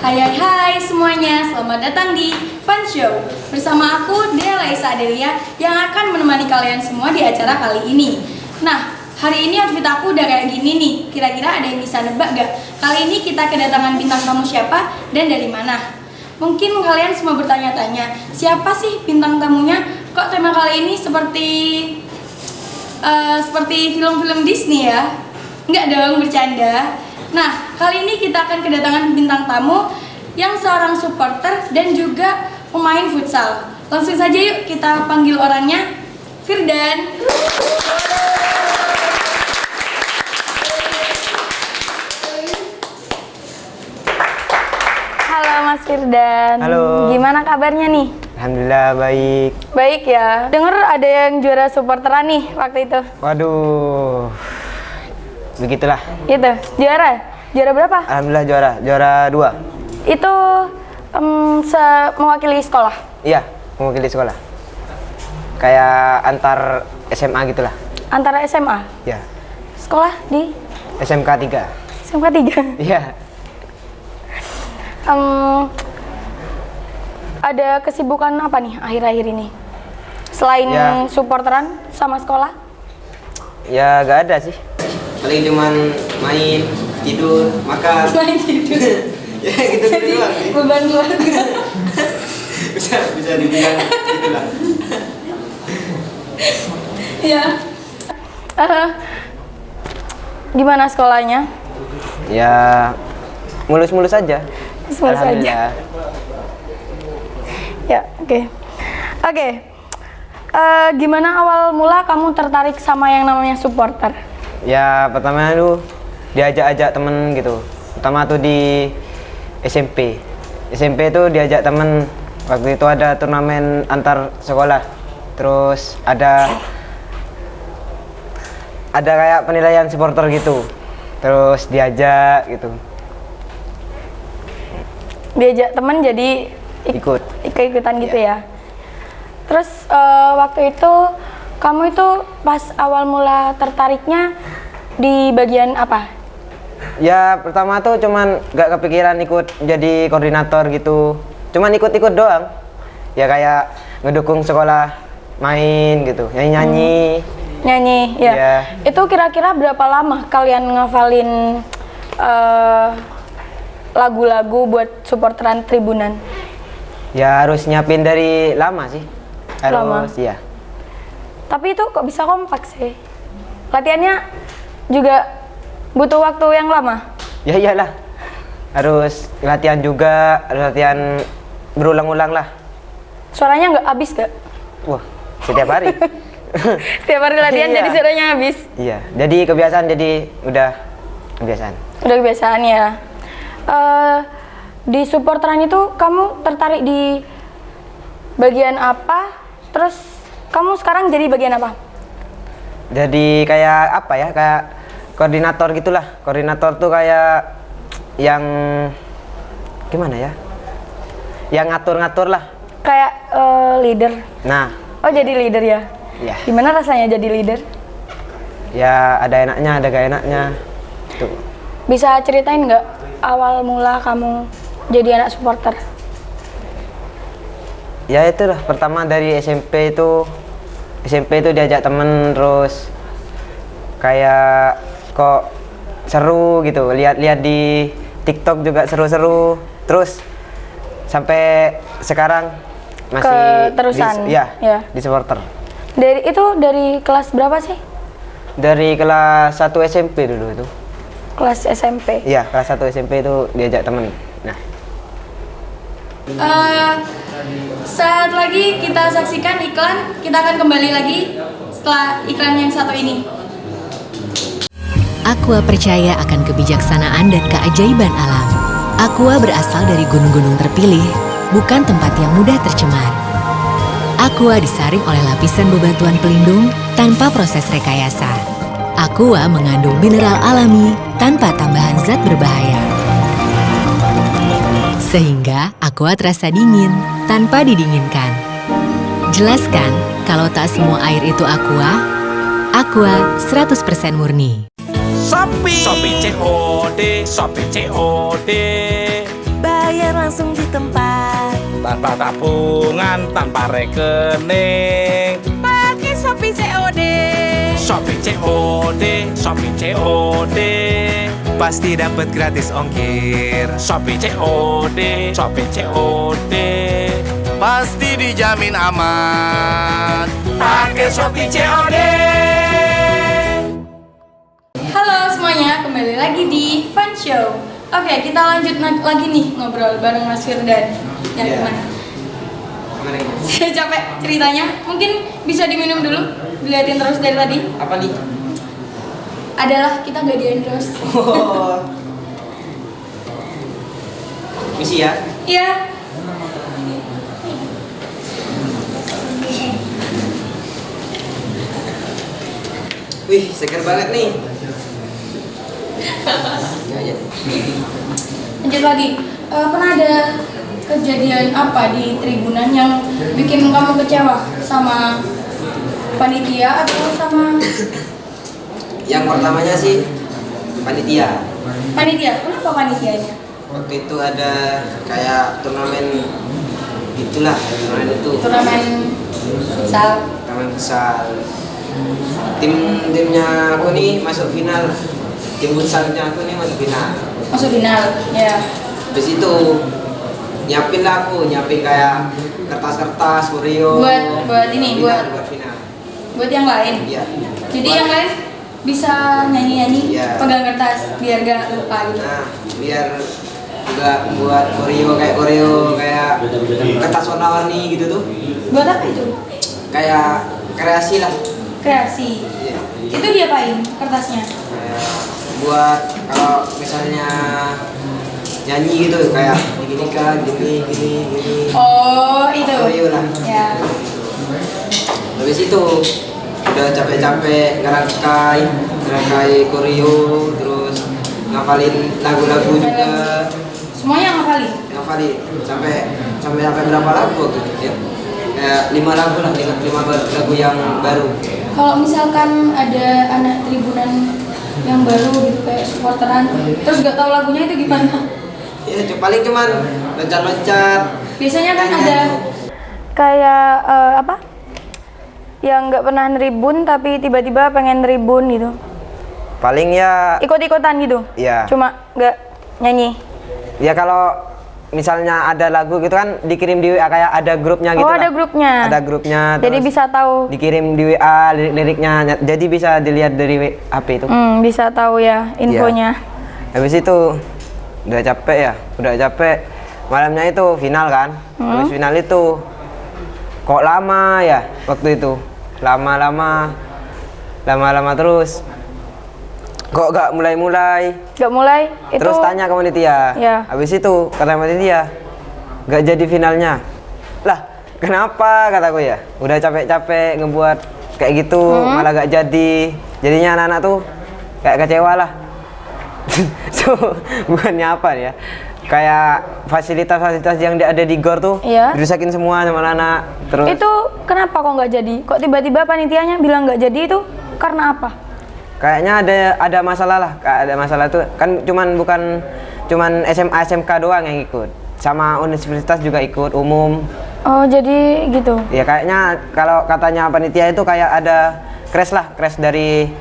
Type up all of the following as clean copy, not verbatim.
Hai semuanya, selamat datang di Fun Show. Bersama aku Dea Laisa Adelia yang akan menemani kalian semua di acara kali ini. Nah, hari ini outfit aku udah kayak gini nih. Kira-kira ada yang bisa nebak gak? Kali ini kita kedatangan bintang tamu siapa dan dari mana? Mungkin kalian semua bertanya-tanya, siapa sih bintang tamunya? Kok tema kali ini seperti film-film Disney ya? Enggak dong, bercanda. Nah, kali ini kita akan kedatangan bintang tamu yang seorang supporter dan juga pemain futsal. Langsung saja yuk kita panggil orangnya, Firdan. Halo Mas Firdan. Halo. Gimana kabarnya nih? Alhamdulillah baik. Baik ya. Dengar ada yang juara supporteran nih waktu itu. Waduh, begitulah. Gitu. Juara berapa? Alhamdulillah juara 2. Itu mewakili sekolah. Iya, mewakili sekolah. Kayak antar SMA gitulah. Antara SMA. Ya. Sekolah di SMK 3. SMK 3. Iya. Ada kesibukan apa nih akhir-akhir ini? Selain Ya. supporteran sama sekolah? Ya gak ada sih. Paling cuman main, tidur, makan. Main tidur. Ya gitu doang sih. Beban keluarga. bisa dibilang gitulah. Ya. Gimana sekolahnya? Ya mulus-mulus aja. Mulus aja. Alhamdulillah. Ya, oke. Oke. Gimana awal mula kamu tertarik sama yang namanya supporter? Ya pertama tuh diajak-ajak temen gitu. Pertama tuh di SMP. SMP tuh diajak temen. Waktu itu ada turnamen antar sekolah. Terus ada kayak penilaian supporter gitu. Terus diajak gitu. Diajak temen jadi ikut-ikutan gitu ya. Terus waktu itu kamu itu pas awal mula tertariknya di bagian apa? Ya pertama tuh cuman gak kepikiran ikut jadi koordinator gitu. Cuman ikut-ikut doang. Ya kayak ngedukung sekolah main gitu, nyanyi-nyanyi. Nyanyi, ya. Iya. Itu kira-kira berapa lama kalian ngafalin lagu-lagu buat supporteran Tribunan? Ya harus nyiapin dari lama sih. Lama? Iya. Tapi itu kok bisa kompak sih? Latihannya juga butuh waktu yang lama? Ya iyalah. Harus latihan juga, harus latihan berulang-ulang lah. Suaranya nggak habis gak? Wah, setiap hari. Setiap hari latihan Iya. jadi suaranya habis? Iya, jadi kebiasaan, jadi udah kebiasaan. Udah kebiasaan ya. Di supporteran itu kamu tertarik di bagian apa? Terus kamu sekarang jadi bagian apa? Jadi kayak apa ya, kayak koordinator gitulah. Koordinator tuh kayak yang gimana ya? Yang ngatur-ngatur lah. Kayak leader. Nah, Oh, jadi leader ya? ya. Gimana rasanya jadi leader? Ya ada enaknya, ada gak enaknya. Tuh. Bisa ceritain nggak awal mula kamu jadi anak supporter? Ya itulah, pertama dari SMP itu diajak temen, terus kayak kok seru gitu, lihat-lihat di TikTok juga seru-seru, terus sampai sekarang masih Keterusan, ya. ya. Di supporter. Dari kelas berapa sih? Dari kelas 1 SMP dulu itu. Kelas SMP. Iya, kelas 1 SMP itu diajak temen. Nah, Saat lagi kita saksikan iklan, kita akan kembali lagi setelah iklan yang satu ini. Aqua percaya akan kebijaksanaan dan keajaiban alam. Aqua berasal dari gunung-gunung terpilih, bukan tempat yang mudah tercemar. Aqua disaring oleh lapisan bebatuan pelindung tanpa proses rekayasa. Aqua mengandung mineral alami tanpa tambahan zat berbahaya. Sehingga Aqua terasa dingin tanpa didinginkan. Jelaskan kalau tak semua air itu Aqua. Aqua 100% Shopee COD, Shopee COD. langsung di tempat. Tanpa tabungan, tanpa rekening. Pakai Shopee COD. Shopee COD, Shopee COD. Pasti dapat gratis ongkir. Shopee COD, Shopee COD. Pasti dijamin aman. Pakai Shopee COD. Halo semuanya, kembali lagi di Fun Show. Oke, kita lanjut lagi nih ngobrol bareng Mas Firdan. Ya, gimana? Gimana ini? Saya capek ceritanya. Mungkin bisa diminum dulu, diliatin terus dari tadi. Apa nih? Adalah kita gak di-endorse. Oh. Misi ya? Iya. Wih, segar banget nih. Ya. Lanjut lagi. Pernah ada kejadian apa di tribunan yang bikin kamu kecewa sama panitia atau sama Yang pertamanya sih panitia. panitia? Kenapa panitianya? Waktu itu ada kayak turnamen itulah, turnamen itu. Turnamen futsal. Turnamen besar. Timnya aku nih masuk final. Tim futsalnya aku nih masuk final. Masuk final, ya. Habis itu nyiapin kayak kertas-kertas, koreo. Buat ini, buat final. buat yang lain. Iya. Jadi Buat- yang lain bisa nyanyi-nyanyi, Iya. pegang kertas biar gak lupa gitu. Nah, biar juga buat koreo kayak kertas warna-warni gitu tuh. Buat apa itu? Kayak kreasi lah. Kreasi. Iya. Itu diapain kertasnya? Kayak buat kalau misalnya nyanyi gitu kayak diginikan gini. Oh, itu. Koreo lah. Ya. Habis itu udah capek-capek ngerangkai koreo, terus ngafalin lagu-lagu juga. Semuanya ngafalin? Ngafalin sampai berapa lagu waktu itu ya? Kayak 5 lagu lah, 5 lagu yang baru. Kalau misalkan ada anak tribunan yang baru gitu kayak supporteran, terus gak tahu lagunya itu gimana? Ya paling cuman loncat-loncat. Biasanya kan Nyanyi. ada kayak apa? Yang nggak pernah neribun tapi tiba-tiba pengen neribun gitu. Paling ya Ikut-ikutan gitu. Iya. Cuma nggak nyanyi. ya kalau misalnya ada lagu gitu kan dikirim di WA kayak ada grupnya gitu Oh, lah. ada grupnya. Ada grupnya. Jadi terus bisa tahu. dikirim di WA lirik-liriknya. Jadi bisa dilihat dari HP itu. Bisa tahu ya infonya. Habis itu udah capek. Malamnya itu final kan. Habis final itu kok lama ya waktu itu. Lama-lama terus. Kok gak mulai-mulai? Gak mulai itu. Terus tanya ke panitia. Ya. Habis itu kata panitia gak jadi finalnya. Lah, kenapa kataku ya? Udah capek-capek ngebuat kayak gitu malah gak jadi. Jadinya anak-anak tuh kayak kecewa lah. So, bukannya apa ya? Kayak fasilitas-fasilitas yang ada di GOR tuh Iya. dirusakin semua sama anak-anak. Terus Itu kenapa kok nggak jadi? Kok tiba-tiba panitianya bilang nggak jadi itu karena apa? kayaknya ada masalah lah. Ada masalah tuh kan bukan cuman SMA SMK doang yang ikut. Sama universitas juga ikut umum. Oh, jadi gitu. Ya kayaknya kalau katanya panitia itu kayak ada crash dari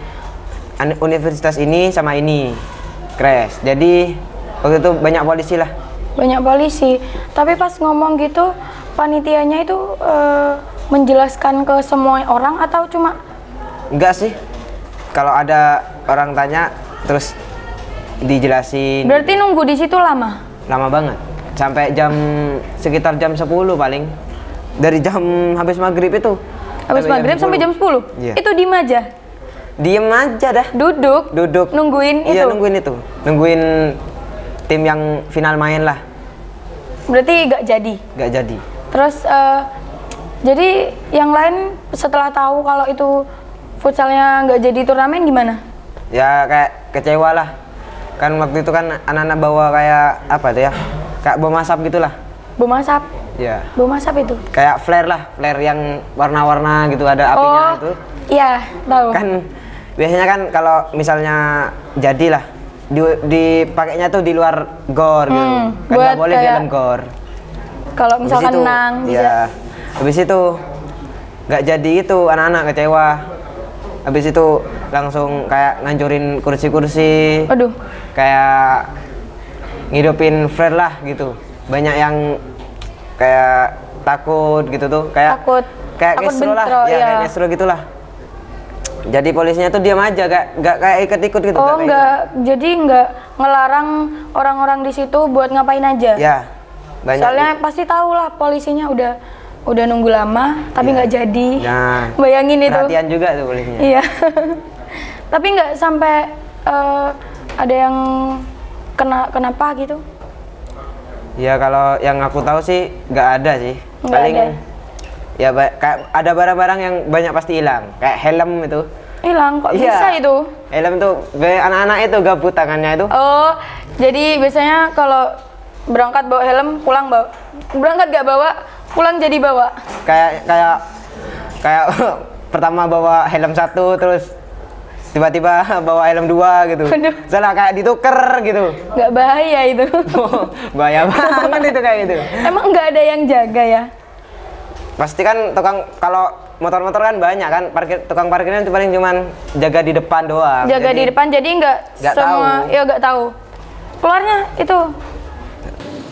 universitas ini sama ini. Crash. Jadi waktu itu banyak polisi lah. Banyak polisi. Tapi pas ngomong gitu, panitianya itu menjelaskan ke semua orang atau cuma Enggak sih. Kalau ada orang tanya terus dijelasin. berarti nunggu di situ lama? Lama banget. Sampai sekitar jam 10 paling. Dari jam habis maghrib itu. Habis maghrib sampai jam 10? Iya. Itu diem aja? Diem aja dah. Duduk? Nungguin itu? Iya, nungguin itu. Nungguin tim yang final main lah. Berarti nggak jadi? Nggak jadi. Terus jadi yang lain setelah tahu kalau itu futsalnya nggak jadi turnamen gimana? Ya kayak kecewa lah. Kan waktu itu kan anak-anak bawa kayak apa tuh ya? Kayak bom asap gitulah. Bom asap? Ya. Bom asap itu? Kayak flare yang warna-warna gitu, ada apinya itu. Iya, tahu. Kan biasanya kan kalau misalnya jadilah dipakainya tuh di luar gor gitu. Kan buat nggak boleh di kayak- dalam gor. Kalau Habis misalkan itu, menang bisa. ya, habis itu nggak jadi itu, anak-anak kecewa. Habis itu langsung kayak ngancurin kursi-kursi, Aduh, kayak ngidupin flare lah gitu. Banyak yang kayak takut gitu tuh, kayak takut Castro lah, bentrok, ya ya. kayak Castro gitulah. Jadi polisinya tuh diam aja, nggak kayak ikut-ikut gitu. Oh, kayak enggak. Jadi enggak ngelarang orang-orang di situ buat ngapain aja. Ya, banyak. Soalnya pasti tahu lah polisinya udah nunggu lama tapi nggak jadi. Nah, Bayangin itu. perhatian juga tuh polisinya. Iya. Tapi nggak sampai ada yang kenapa gitu. Ya kalau yang aku tahu sih nggak ada sih. Nggak Paling ada. ya kayak ada barang-barang yang banyak pasti hilang. Kayak helm itu. Hilang kok Iya. bisa itu? Helm tuh anak-anak itu gabut tangannya itu. Oh, jadi biasanya kalau berangkat bawa helm, pulang bawa. Berangkat nggak bawa, pulang jadi bawa. Kayak pertama bawa helm 1 terus tiba-tiba bawa helm 2 gitu. Aduh. Salah kayak dituker gitu. Nggak bahaya itu. Bahaya banget itu kayak gitu. Emang nggak ada yang jaga ya? Pasti kan kalau motor-motor kan banyak kan, tukang parkirnya itu paling cuman jaga di depan doang. Jaga Jadi, di depan, jadi nggak nggak semua. tahu. Ya nggak tahu. Keluarnya itu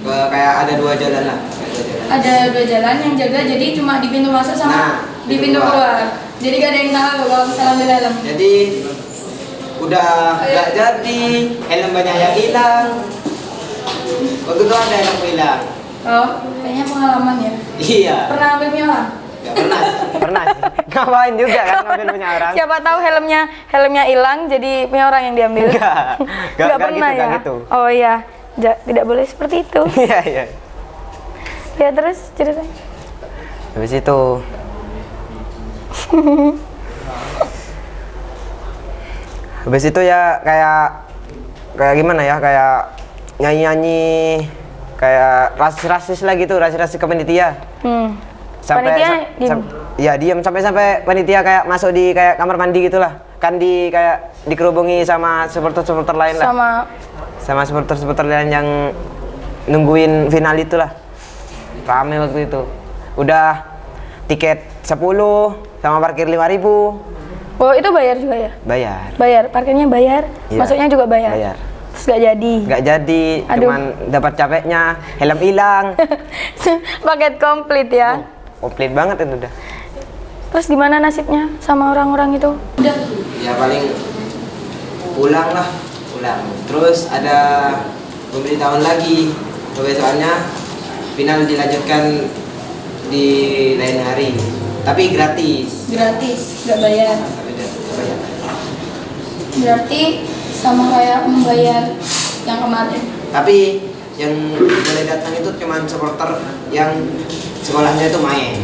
kayak ada 2 jalan lah. ada 2 jalan yang jaga, jadi cuma di pintu masuk sama Nah, di pintu pintu keluar. keluar. Jadi gak ada yang tahu kalau misalnya ambil helm. Jadi udah nggak jadi, helm banyak yang hilang. Waktu itu ada helm hilang. Oh, kayaknya pengalaman ya. Iya. Pernah ambil punya orang? Nggak pernah. Pernah sih. Ngapain juga kan ngambil punya orang? Siapa tahu helmnya hilang, jadi punya orang yang diambil. Nggak pernah gitu, ya. nggak gitu. Oh iya, tidak boleh seperti itu. Iya, iya. Ya terus ceritanya. Habis itu habis itu ya kayak gimana ya, kayak nyanyi-nyanyi kayak rasis-rasis lah gitu, rasis-rasis ke panitia. Panitia diem. Ya diem sampai panitia kayak masuk di kayak kamar mandi gitulah. Kan di kayak dikerubungi sama supporter-supporter lain lah. Sama supporter-supporter lain yang nungguin final itulah. Rame waktu itu. Udah tiket 10 sama parkir 5.000. Oh itu bayar juga ya? Bayar. Bayar, parkirnya bayar, Iya. masuknya juga bayar. Bayar. Terus gak jadi. Nggak jadi, Aduh. cuman dapat capeknya, helm hilang. Paket komplit ya. Komplit banget itu udah. Terus gimana nasibnya sama orang-orang itu? Udah. Ya paling pulang lah, pulang. Terus ada pemberitahuan lagi, pemberitahuannya final dilanjutkan di lain hari, tapi gratis. Gratis, gak bayar. Tapi udah bayar. Berarti sama kayak membayar yang kemarin. Tapi yang boleh datang itu cuma supporter yang sekolahnya itu main.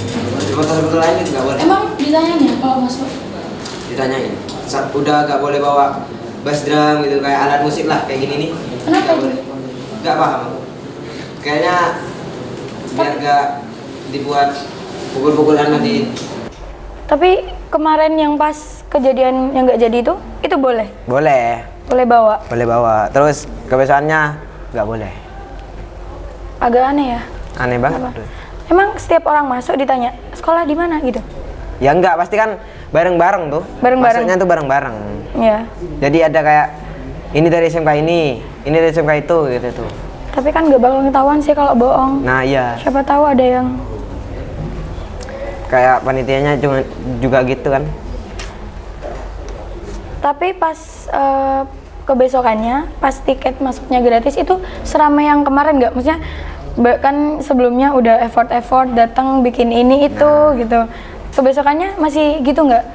Supporter lain itu nggak boleh. Emang ditanyain ya kalau masuk? Ditanyain. Udah nggak boleh bawa bass drum gitu, kayak alat musik lah kayak gini nih. Kenapa Nggak itu? boleh. Nggak paham aku. Kayaknya biar nggak dibuat pukul-pukulan nanti. Tapi kemarin yang pas kejadian yang nggak jadi itu boleh? Boleh. Boleh bawa? Boleh bawa. Terus kebiasaannya nggak boleh. Agak aneh ya? Aneh banget. Kenapa? Emang setiap orang masuk ditanya, sekolah di mana gitu? Ya enggak, pasti kan bareng-bareng tuh. Bareng-bareng. Masuknya tuh bareng-bareng. Ya. Jadi ada kayak ini dari SMK ini dari SMK itu gitu tuh. Tapi kan nggak bakal ketahuan sih kalau bohong. Nah iya, Siapa tahu ada yang kayak panitianya juga gitu kan. Tapi pas kebesokannya, pas tiket masuknya gratis itu seramai yang kemarin nggak? Maksudnya kan sebelumnya udah effort datang bikin ini itu gitu. Kebesokannya masih gitu nggak?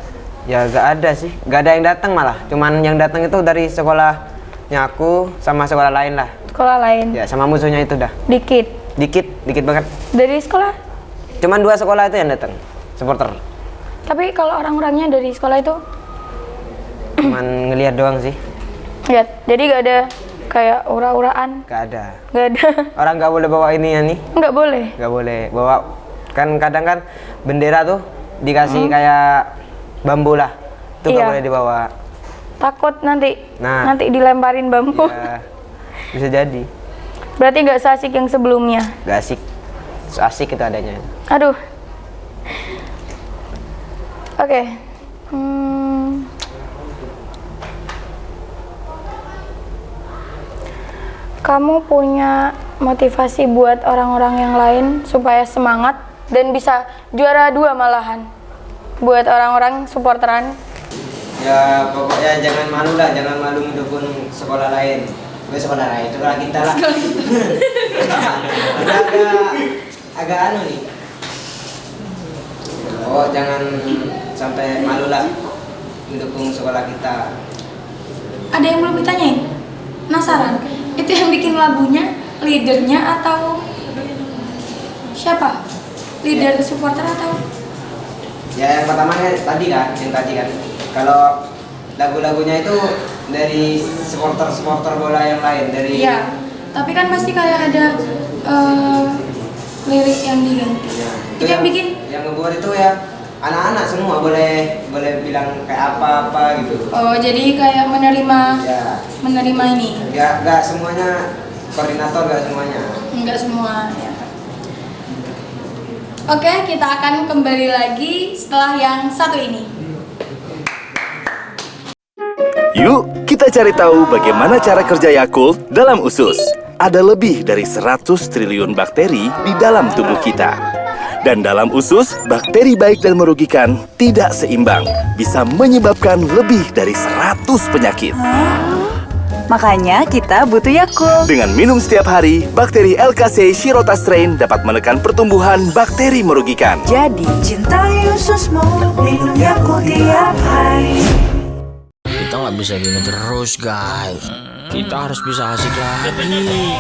Ya nggak ada sih, nggak ada yang datang malah. Cuman yang datang itu dari sekolahnya aku sama sekolah lain lah. Sekolah lain? Ya sama musuhnya itu dah. Dikit? Dikit banget. Dari sekolah? Cuman 2 sekolah itu yang datang, supporter. Tapi kalau orang-orangnya dari sekolah itu? Cuman ngelihat doang sih. Lihat, jadi nggak ada kayak ura-uraan? Nggak ada. Nggak ada? Orang nggak boleh bawa ini ya nih. Nggak boleh? Nggak boleh bawa. Kan kadang kan bendera tuh dikasih kayak bambu lah. Itu nggak Iya. boleh dibawa. Takut nanti Nah. dilemparin bambu. Ya, bisa jadi. Berarti nggak seasik yang sebelumnya. Gak asik. So asik itu adanya. Aduh. Oke. Kamu punya motivasi buat orang-orang yang lain supaya semangat dan bisa juara 2 malahan. Buat orang-orang supporteran. Ya pokoknya jangan malu lah, jangan malu mendukung sekolah lain. Gue sekolah lain, itu lah kita lah. Udah agak anu nih. Oh jangan sampai malu lah mendukung sekolah kita. Ada yang belum ditanyain? Penasaran? Itu yang bikin lagunya leadernya atau siapa? Leader supporter atau? Ya yang pertama yang tadi kan. Kalau lagu-lagunya itu dari supporter bola yang lain dari. Iya. Tapi kan pasti kayak ada lirik yang diganti. Ya, Itu yang bikin. Yang ngebuat itu ya anak-anak semua boleh bilang kayak apa gitu. Oh jadi kayak menerima Ya. ini. Gak semuanya koordinator, gak semuanya. Enggak semua ya. Oke, kita akan kembali lagi setelah yang satu ini. Yuk, kita cari tahu bagaimana cara kerja Yakult dalam usus. Ada lebih dari 100 triliun bakteri di dalam tubuh kita. Dan dalam usus, bakteri baik dan merugikan tidak seimbang. Bisa menyebabkan lebih dari 100 penyakit. Makanya kita butuh Yakult. Dengan minum setiap hari, bakteri LKC Shirota strain dapat menekan pertumbuhan bakteri merugikan. Jadi cintai ususmu, minum Yakult tiap hari. Kita nggak bisa gini terus guys. Kita harus bisa asik lagi.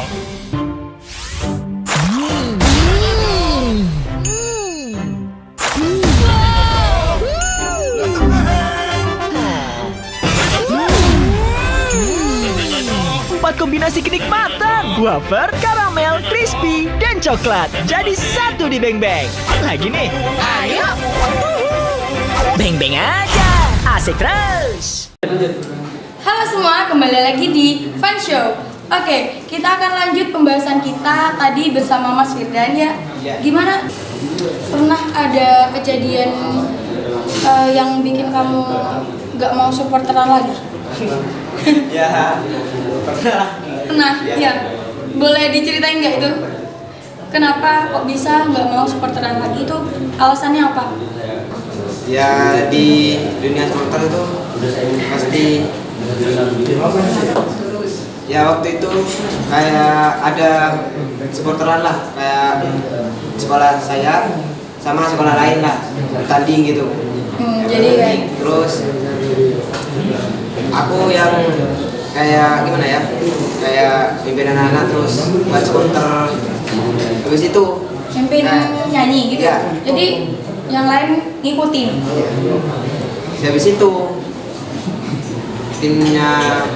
Empat kombinasi kenikmatan, wafer, karamel, crispy, dan coklat jadi satu di Beng Beng. Lagi nih, ayo. Beng Beng aja, asik terus. Halo semua, kembali lagi di Fun Show. Oke, kita akan lanjut pembahasan kita tadi bersama Mas Firdan ya. Gimana? Pernah ada kejadian yang bikin kamu gak mau supporteran lagi? Ya Pernah, ya. Boleh diceritain nggak itu? Kenapa kok bisa nggak mau supporteran lagi itu? Alasannya apa? Ya di dunia supporter itu pasti ya waktu itu kayak ada supporteran lah, kayak sekolah saya sama sekolah lain lah bertanding gitu. Jadi kayak terus aku yang kayak gimana ya, kayak pimpin anak-anak terus buat supporter. Habis itu campaign nyanyi gitu. Ya. Jadi yang lain ngikutin. habis itu timnya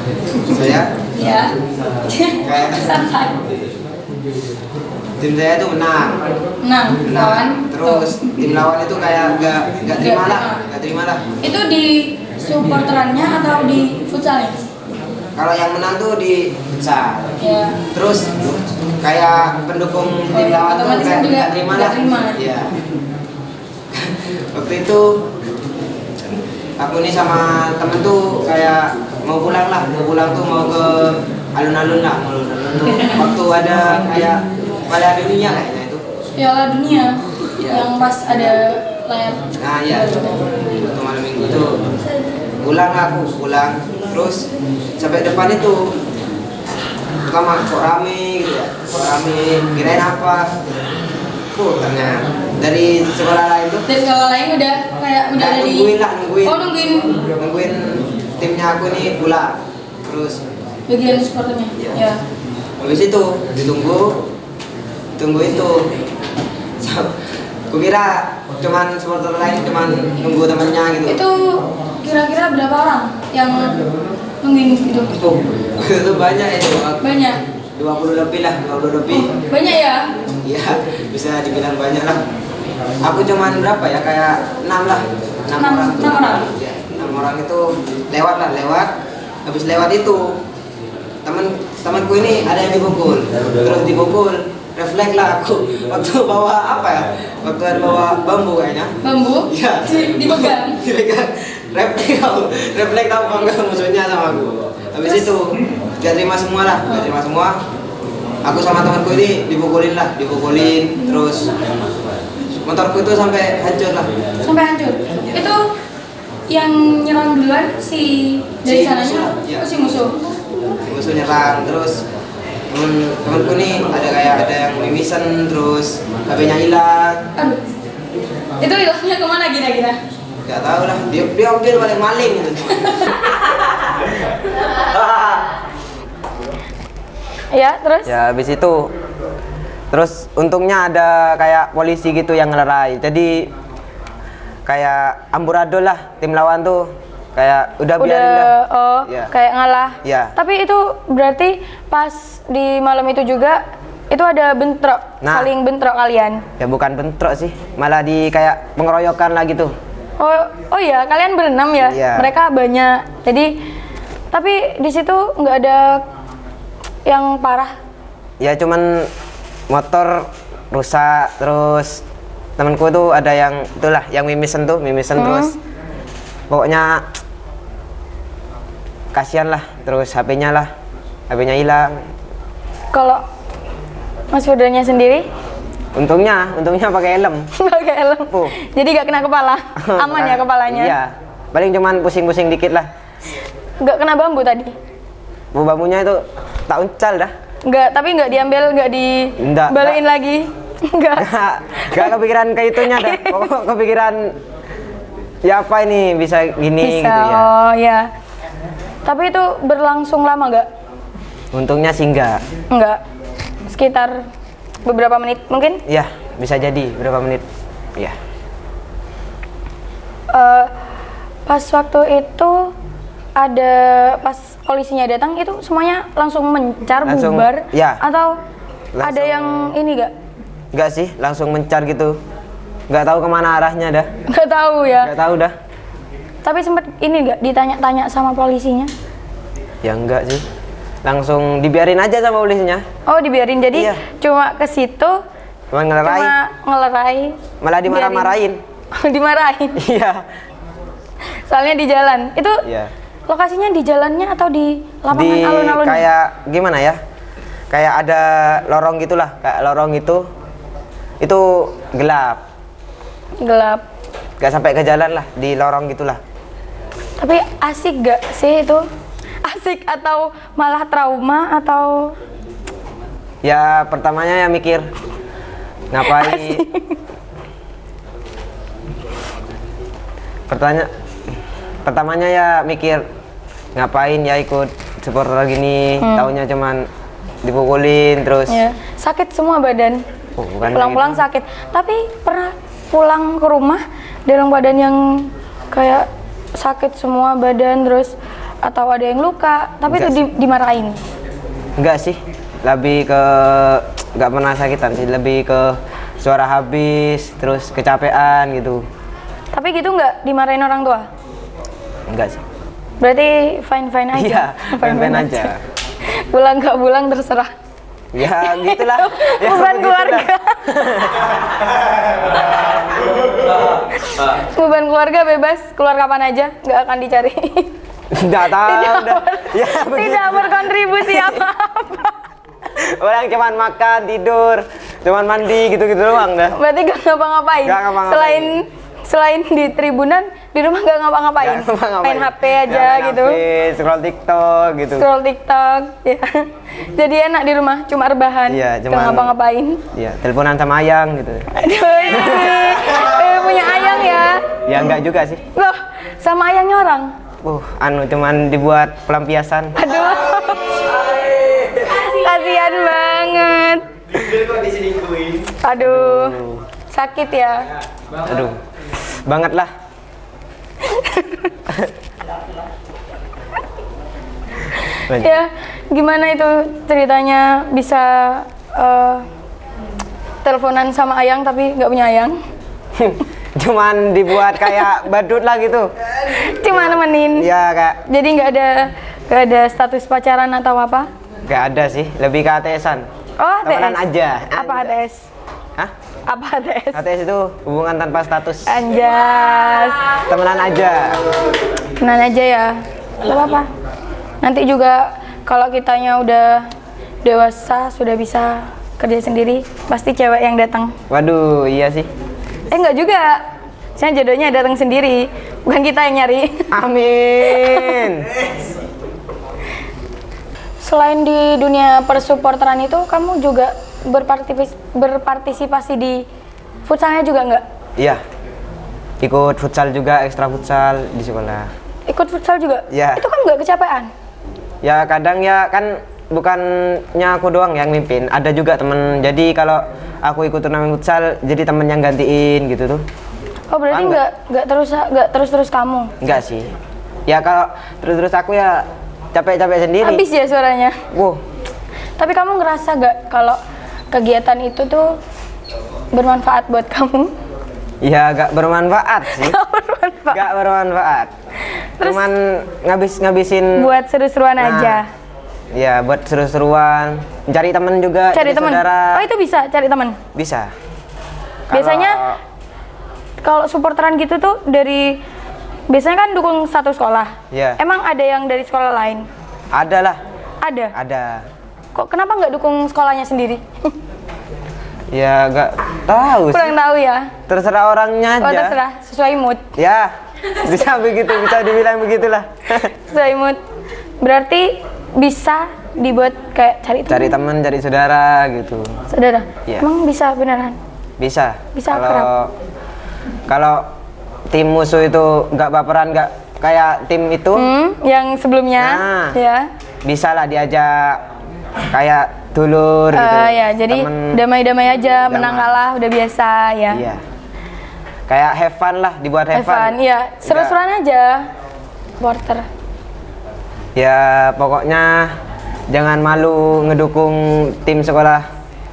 saya Ya. kayak Santai. tim saya tuh menang. Lawan. Terus tim lawan itu kayak nggak terima lah. Itu di supporterannya atau di futsalnya? Kalau yang menang tuh di futsal. Ya. Terus kayak pendukung tim lawan tuh otomatis kayak juga nggak terima nggak lah. terima. Iya. Waktu itu aku nih sama temen tuh kayak mau pulang tuh mau ke alun-alun tuh. Waktu ada kayak Piala Dunia kayaknya itu. Piala Dunia. Iya. Yang pas ada layar. Nah iya, waktu malam minggu itu pulang terus sampai depan itu pertama kok rame gitu ya, kirain apa, ternyata dari sekolah lain tuh Dari sekolah lain udah ada di. nungguin Oh nungguin timnya aku nih pulang terus bagian supporternya. Iya. Ya. habis itu ditunggu itu kukira cuman supporter lain cuman nunggu temannya gitu. Itu kira-kira berapa orang yang nungguin gitu? Oh, itu banyak itu. Banyak. 20 lebih. Banyak ya? Iya, bisa dibilang banyak lah. Aku cuman berapa ya, kayak 6 lah. 6 Enam orang? Iya, 6 orang itu lewat. Habis lewat itu temanku ini ada yang dipukul, terus dipukul, refleks lah aku waktu bawa apa ya, waktu ada bawa bambu kayaknya. Bambu? Iya. Dipegang. refleks tahu bangga musuhnya sama aku. Habis itu gak terima semua. Aku sama temanku ini dipukulin, terus motorku itu sampai hancur lah. Sampai hancur. Itu yang nyerang duluan dari sananya? Iya. Si musuh. Musuh nyerang, terus temanku nih ada yang mimisan, terus HP-nya hilang. Aduh. Itu hilangnya kemana kira-kira? Gak tahu lah, dia ambil paling maling gitu. Ya, terus? Ya habis itu terus untungnya ada kayak polisi gitu yang ngelerai. Jadi kayak amburadul lah, tim lawan tuh kayak udah biarin dah. Oh, Ya. kayak ngalah. Ya. Tapi itu berarti pas di malam itu juga itu ada bentrok, saling bentrok kalian. Ya bukan bentrok sih, malah di kayak pengeroyokan lah gitu. Oh iya, kalian berenam ya? Iya. Mereka banyak. Jadi tapi di situ nggak ada yang parah. Ya cuman motor rusak, terus temanku tuh ada yang itulah yang mimisan terus pokoknya kasihan lah, terus HP-nya hilang. Kalau Mas Firdannya sendiri? Untungnya pakai helm. Pakai helm. Oh. Jadi nggak kena kepala. Aman ya kepalanya? Iya. Paling cuman pusing-pusing dikit lah. Nggak kena bambu tadi? Bambunya itu tak uncal dah. Tapi nggak diambil, nggak dibalikin lagi? Nggak kepikiran ke itunya dah. Pokok kepikiran ya apa ini bisa gini gitu ya. Oh ya. Tapi itu berlangsung lama nggak? Untungnya sih enggak. Enggak. Sekitar beberapa menit mungkin? Iya, bisa jadi beberapa menit. Iya. Pas waktu itu pas polisinya datang itu semuanya langsung mencar, bubar ya. Atau Langsung, ada yang ini nggak? Nggak sih, langsung mencar gitu. Nggak tahu kemana arahnya dah. Nggak tahu ya. Nggak tahu dah. Tapi sempat ini nggak ditanya-tanya sama polisinya? Ya enggak sih. Langsung dibiarin aja sama polisinya. Oh dibiarin, jadi Iya. cuma ke situ. Cuma ngelerai. Malah dimarah-marahin. Dimarahin. Iya. Soalnya di jalan. Itu Iya. lokasinya di jalannya atau di lapangan alun-alun? Kayak gimana ya? Kayak ada lorong gitulah, kayak lorong itu gelap. Gelap. Gak sampai ke jalan lah, di lorong gitulah. Tapi asik gak sih itu? Asik atau malah trauma atau? Ya pertamanya ya mikir ngapain. Pertamanya ya mikir ngapain ya ikut supporter gini, taunya cuman dipukulin terus. Ya, sakit semua badan. Oh, bukan pulang-pulang gitu. sakit. Tapi pernah pulang ke rumah dalam badan yang kayak sakit semua badan terus atau ada yang luka, tapi Enggak itu dimarahin? Enggak sih, lebih ke nggak pernah sakitan sih, lebih ke suara habis, terus kecapean gitu. Tapi gitu nggak dimarahin orang tua? Enggak sih. Berarti fine-fine aja? Iya, fine-fine aja. Pulang nggak pulang terserah? Ya gitulah. Ya, Beban keluarga. Beban keluarga bebas, keluar kapan aja, nggak akan dicari. Nggak tahu udah. Ya, Tidak berkontribusi apa-apa. Orang cuman makan, tidur, cuman mandi gitu-gitu doang dah. Berarti gak ngapa-ngapain? Nggak ngapa-ngapain. Selain di tribunan, di rumah gak ngapa-ngapain? Nggak ngapa-ngapain. Main HP aja Main gitu? HP, scroll TikTok gitu. Scroll TikTok, ya. Jadi enak di rumah, cuma rebahan, Iya, gak cuman ngapa-ngapain. Iya, teleponan sama ayang gitu. Aduh, punya ayang ya? Ya enggak juga sih. Loh, sama ayangnya orang? Cuman dibuat pelampiasan. Aduh, kasihan banget. Aduh, sakit ya? Aduh, banget lah. Ya, gimana itu ceritanya bisa teleponan sama ayang tapi nggak punya ayang? Cuman dibuat kayak badut lah gitu. Cuma nemenin. Ya kayak Jadi nggak ada status pacaran atau apa? gak ada sih, lebih ke ATS-an. Oh, ATS. Temenan aja. Apa ATS? Hah? Apa ATS? ATS itu hubungan tanpa status. Anjas. Temenan aja. Temenan aja ya. Gak apa-apa. Nanti juga kalau kitanya udah dewasa, sudah bisa kerja sendiri, pasti cewek yang datang. Waduh, iya sih. Enggak juga. Saya jodohnya datang sendiri, bukan kita yang nyari. Amin. Selain di dunia persupporteran itu, kamu juga berpartisipasi di futsalnya juga nggak? Iya. Ikut futsal juga, ekstra futsal di sekolah. Ikut futsal juga? Iya. Itu kan nggak kecapean? Ya kadang ya kan bukannya aku doang yang mimpin, ada juga temen. Jadi kalau aku ikut turnamen futsal, jadi temen yang gantiin gitu tuh. Oh berarti nggak terus kamu? Enggak sih. Ya kalau terus aku ya capek-capek sendiri. Habis ya suaranya. Wow. Tapi kamu ngerasa nggak kalau kegiatan itu tuh bermanfaat buat kamu? Ya gak bermanfaat sih. Bermanfaat. Gak bermanfaat. Terus cuman ngabisin buat seru-seruan aja. Ya buat seru-seruan, cari temen juga, Cari teman. saudara. Oh itu bisa cari teman. Bisa. Biasanya kalau supporteran gitu tuh biasanya kan dukung satu sekolah. Iya. Emang ada yang dari sekolah lain? Ada lah. Ada. Ada. Kok kenapa nggak dukung sekolahnya sendiri? Ya gak tahu sih. Kurang tahu ya. Terserah orangnya aja. Oh terserah, sesuai mood. Ya, bisa begitu, bisa dibilang begitulah. Sesuai mood. Berarti bisa dibuat kayak Cari teman, cari saudara gitu. saudara. Iya. Emang bisa beneran? Bisa. Bisa akrab. Kalau tim musuh itu nggak baperan, nggak kayak tim itu, Yang sebelumnya, Nah. ya. bisa lah diajak kayak dulur gitu. Ya, jadi Temen. damai-damai aja, Damai. menang kalah udah biasa ya. Iya. Kayak have fun lah, dibuat have fun. Iya, seru-seruan aja. Supporter. Ya pokoknya jangan malu ngedukung tim sekolah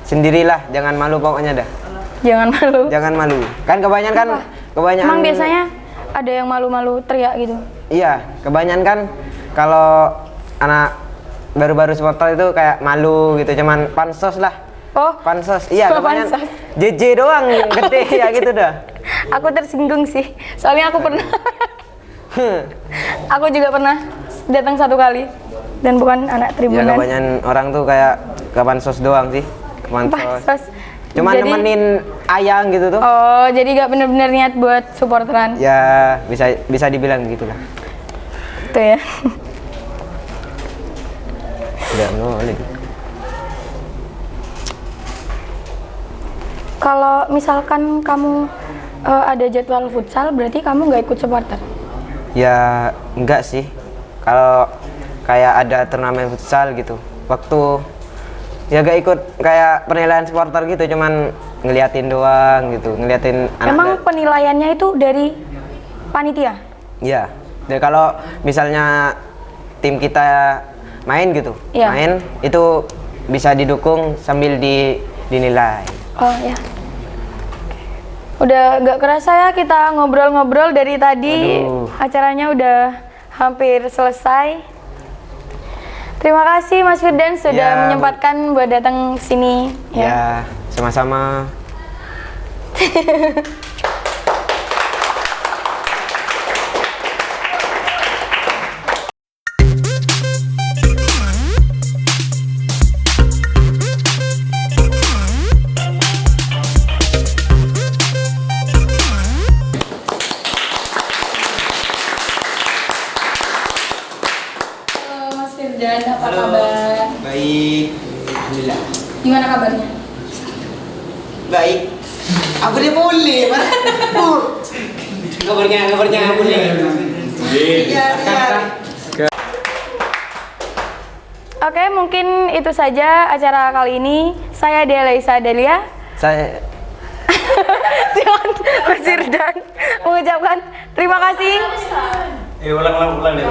sendirilah, jangan malu pokoknya dah. Jangan malu. Jangan malu. Kan kebanyakan Emang biasanya ada yang malu-malu teriak gitu. Iya, kebanyakan kan kalau anak baru-baru supporter itu kayak malu gitu, cuman pansos lah. Oh, Pansos. Iya, cuma kebanyakan pansos. JJ doang gede ya gitu dah. Aku tersinggung sih. Soalnya aku pernah aku juga pernah datang 1 kali dan bukan anak Ya tribunan. kebanyakan orang tuh kayak ke pansos doang sih. Ke pansos. Pansos. Cuman Jadi- nemenin ayang gitu tuh. Oh, jadi gak bener-bener niat buat supporteran. Ya, bisa dibilang begitulah. Itu ya. Udah boleh. Kalau misalkan kamu ada jadwal futsal, berarti kamu nggak ikut supporter? Ya enggak sih. Kalau kayak ada turnamen futsal gitu, waktu ya gak ikut kayak penilaian supporter gitu, cuman ngeliatin doang gitu, ngeliatin anak. Emang penilaiannya itu dari panitia? Iya. Dan kalau misalnya tim kita main gitu, Iya. main itu bisa didukung sambil dinilai. Oh ya. Udah gak kerasa ya kita ngobrol-ngobrol dari tadi. Aduh. Acaranya udah hampir selesai. Terima kasih Mas Firdan sudah Ya, menyempatkan buat datang sini. Ya, sama-sama. Halo Mas Firdan, apa kabar? Baik. Alhamdulillah. Gimana kabarnya? Baik. Aku dia boleh, mana? Kabarnya boleh. Iya. Oke, mungkin itu saja acara kali ini. Saya Delaisa Delia. Saya Dengan Mas Firdan mengucapkan terima kasih. Ulang deh.